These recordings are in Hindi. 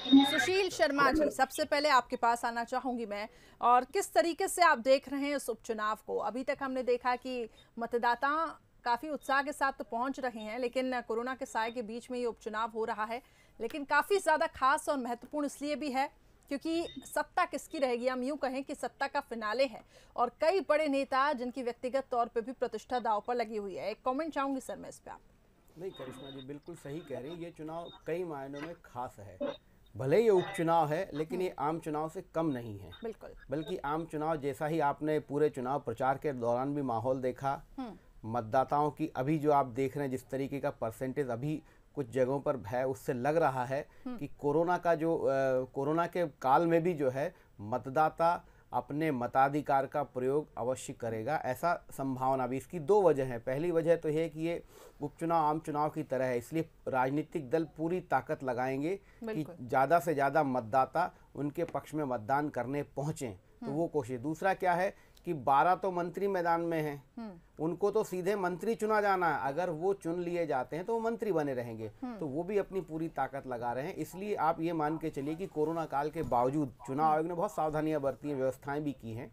सुशील शर्मा जी, सबसे पहले आपके पास आना चाहूंगी मैं। और किस तरीके से आप देख रहे हैं इस उपचुनाव को? अभी तक हमने देखा कि मतदाता काफी उत्साह के साथ तो पहुंच रहे हैं, लेकिन कोरोना के साए के बीच में ये उपचुनाव हो रहा है। लेकिन काफी ज्यादा खास और महत्वपूर्ण इसलिए भी है क्योंकि सत्ता किसकी रहेगी, हम यूं कहें कि सत्ता का फिनाले है। और कई बड़े नेता जिनकी व्यक्तिगत तौर पे भी प्रतिष्ठा दांव पर लगी हुई है। एक कमेंट चाहूंगी सर मैं इस पे आप। नहीं, करिश्मा जी बिल्कुल सही कह रही हैं। ये चुनाव कई मायनों में खास है। भले ही ये उपचुनाव है, लेकिन ये आम चुनाव से कम नहीं है। बिल्कुल। बल्कि आम चुनाव जैसा ही आपने पूरे चुनाव प्रचार के दौरान भी माहौल देखा, मतदाताओं की अभी जो आप देख रहे हैं जिस तरीके का परसेंटेज अभी कुछ जगहों पर है, उससे लग रहा है कि कोरोना के काल में भी जो है मतदाता अपने मताधिकार का प्रयोग अवश्य करेगा। ऐसा संभावना भी, इसकी दो वजह हैं। पहली वजह तो है कि ये उपचुनाव आम चुनाव की तरह है, इसलिए राजनीतिक दल पूरी ताकत लगाएंगे कि ज़्यादा से ज़्यादा मतदाता उनके पक्ष में मतदान करने पहुँचें। तो वो कोशिश। दूसरा क्या है कि 12 तो मंत्री मैदान में हैं, उनको तो सीधे मंत्री चुना जाना है। अगर वो चुन लिए जाते हैं तो वो मंत्री बने रहेंगे, तो वो भी अपनी पूरी ताकत लगा रहे हैं। इसलिए आप ये मान के चलिए कि कोरोना काल के बावजूद चुनाव आयोग ने बहुत सावधानियां बरती हैं, व्यवस्थाएं भी की हैं।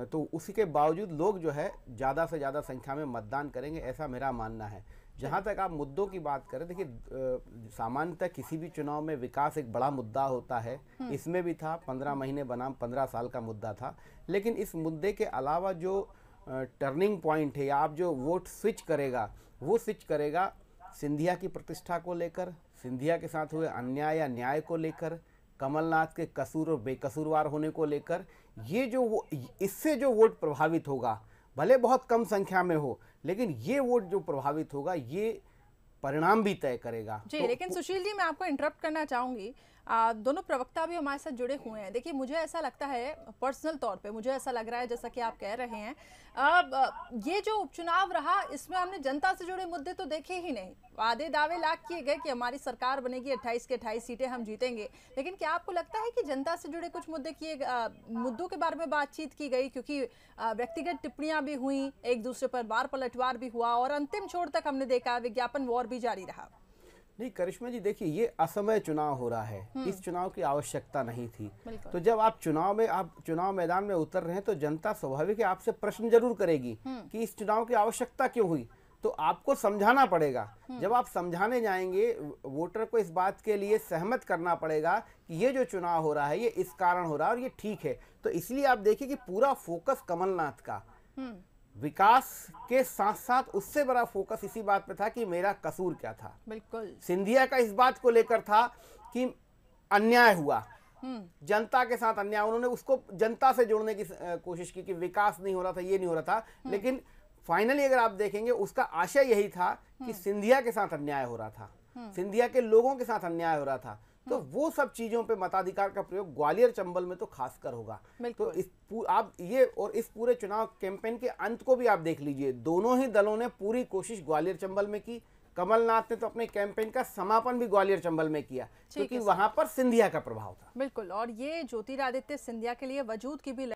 तो उसी के बावजूद लोग जो है ज़्यादा से ज़्यादा संख्या में मतदान करेंगे, ऐसा मेरा मानना है। जहाँ तक आप मुद्दों की बात करें, देखिए सामान्यतः किसी भी चुनाव में विकास एक बड़ा मुद्दा होता है। इसमें भी था, 15 महीने बनाम 15 साल का मुद्दा था। लेकिन इस मुद्दे के अलावा जो टर्निंग पॉइंट है, या आप जो वोट स्विच करेगा, वो स्विच करेगा सिंधिया की प्रतिष्ठा को लेकर, सिंधिया के साथ हुए अन्याय या न्याय को लेकर, कमलनाथ के कसूर और बेकसूरवार होने को लेकर। ये जो इससे जो वोट प्रभावित होगा, भले बहुत कम संख्या में हो, लेकिन ये वोट जो प्रभावित होगा, ये परिणाम भी तय करेगा। जी, लेकिन सुशील जी, मैं आपको इंटरप्ट करना चाहूंगी। दोनों प्रवक्ता भी हमारे साथ जुड़े हुए हैं। देखिए, मुझे ऐसा लगता है, पर्सनल तौर पे मुझे ऐसा लग रहा है, जैसा कि आप कह रहे हैं, ये जो उपचुनाव रहा, इसमें हमने जनता से जुड़े मुद्दे तो देखे ही नहीं। वादे दावे लाख किए गए कि हमारी सरकार बनेगी, 28 की 28 सीटें हम जीतेंगे। लेकिन क्या आपको लगता है कि जनता से जुड़े कुछ मुद्दों के बारे में बातचीत की गई? क्योंकि व्यक्तिगत टिप्पणियां भी हुई, एक दूसरे पर वार पलटवार भी हुआ, और अंतिम छोर तक हमने देखा विज्ञापन वॉर भी जारी रहा। नहीं करिश्मा जी, देखिए ये असमय चुनाव हो रहा है। इस चुनाव की आवश्यकता नहीं थी। तो जब आप चुनाव मैदान में उतर रहे हैं, तो जनता स्वाभाविक है आपसे प्रश्न जरूर करेगी कि इस चुनाव की आवश्यकता क्यों हुई। तो आपको समझाना पड़ेगा। जब आप समझाने जाएंगे, वोटर को इस बात के लिए सहमत करना पड़ेगा कि ये जो चुनाव हो रहा है, ये इस कारण हो रहा है और ये ठीक है। तो इसलिए आप देखिए कि पूरा फोकस कमलनाथ का विकास के साथ साथ उससे बड़ा फोकस इसी बात पे था कि मेरा कसूर क्या था। बिल्कुल। सिंधिया का इस बात को लेकर था कि अन्याय हुआ, जनता के साथ अन्याय। उन्होंने उसको जनता से जोड़ने की कोशिश की कि विकास नहीं हो रहा था, ये नहीं हो रहा था। लेकिन फाइनली अगर आप देखेंगे, उसका आशय यही था कि सिंधिया के साथ अन्याय हो रहा था, सिंधिया के लोगों के साथ अन्याय हो रहा था। तो वो सब चीजों पे मताधिकार का प्रयोग ग्वालियर चंबल में तो खासकर होगा। तो इस पूरे चुनाव कैंपेन के अंत को भी आप देख लीजिए, दोनों ही दलों ने पूरी कोशिश ग्वालियर चंबल में की। कमलनाथ ने तो अपने कैंपेन का समापन भी ग्वालियर चंबल में किया, क्योंकि वहां पर सिंधिया का प्रभाव था। बिल्कुल। और ये ज्योतिरादित्य सिंधिया के लिए वजूद की भी